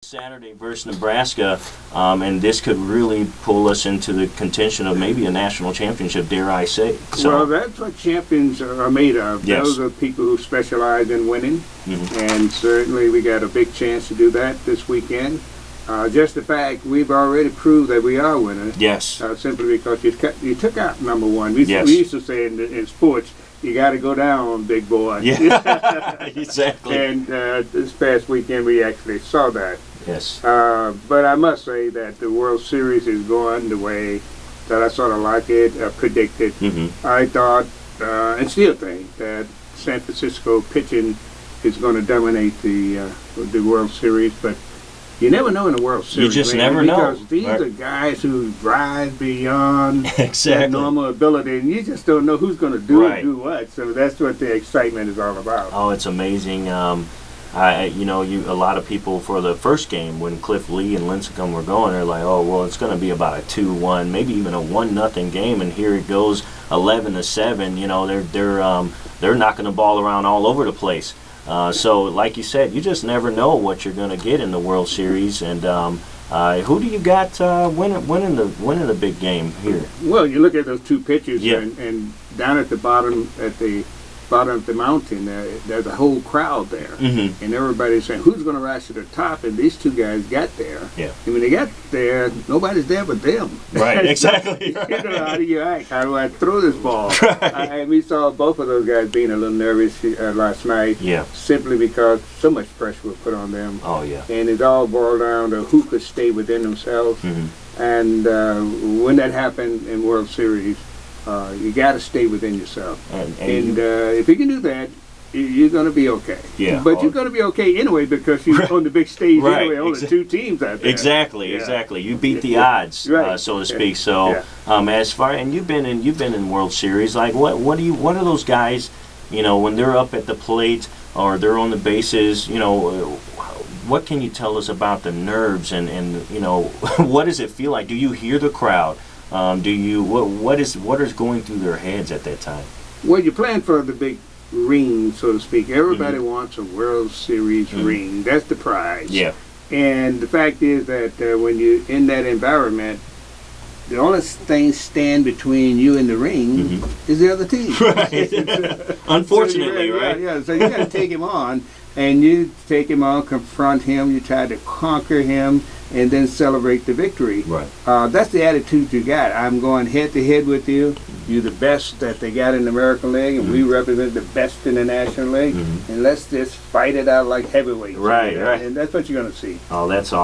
Saturday versus Nebraska, and this could really pull us into the contention of maybe a national championship, dare I say. So, well, that's what champions are made of. Yes. Those are people who specialize in winning, mm-hmm. and certainly we got a big chance to do that this weekend. Just the fact we've already proved that we are winners. Yes. Simply because you took out number one. We used to say in sports, you got to go down, big boy. Yeah, exactly. And this past weekend we actually saw that. Yes. But I must say that the World Series is going the way that I sort of like it, predicted. Mm-hmm. I thought, and still think, that San Francisco pitching is going to dominate the World Series, but you never know in the World Series. You just never know. Because these are guys who drive beyond exactly. their normal ability, and you just don't know who's going to do what. So that's what the excitement is all about. Oh, it's amazing. A lot of people for the first game when Cliff Lee and Lincecum were going, they're like, oh, well, it's going to be about a 2-1, maybe even a 1-0 game, and here it goes 11-7. You know, they're knocking the ball around all over the place. So, like you said, you just never know what you're going to get in the World Series, and who do you got winning the big game here? Well, you look at those two pitchers, yeah. and down at the bottom of the mountain, there's a whole crowd there, mm-hmm. and everybody's saying, who's going to rise to the top? And these two guys got there. Yeah. And when they got there, nobody's there but them. Right, exactly. You know, how do you act? How do I throw this ball? Right. And we saw both of those guys being a little nervous last night, yeah. simply because so much pressure was put on them. Oh, yeah. And it all boiled down to who could stay within themselves. Mm-hmm. And when that happened in World Series, you got to stay within yourself, and if you can do that, you're going to be okay. Yeah. But you're going to be okay anyway because you're on the big stage anyway. Only two teams out there. Exactly, exactly. You beat the odds, so to speak. So, as far and you've been in World Series. Like, what are those guys? You know, when they're up at the plate or they're on the bases. You know, what can you tell us about the nerves and you know, what does it feel like? Do you hear the crowd? What is going through their heads at that time? Well, you're playing for the big ring, so to speak. Everybody wants a World Series ring. That's the prize. Yeah. And the fact is that when you're in that environment, the only thing stand between you and the ring is the other team. Right. Unfortunately, right? Yeah. So you got to take him on, and you take him on, confront him, you try to conquer him, and then celebrate the victory. Right. That's the attitude you got. I'm going head to head with you. You're the best that they got in the American League, and we represent the best in the National League. And let's just fight it out like heavyweights. Right. And that's what you're going to see. Oh, that's awesome.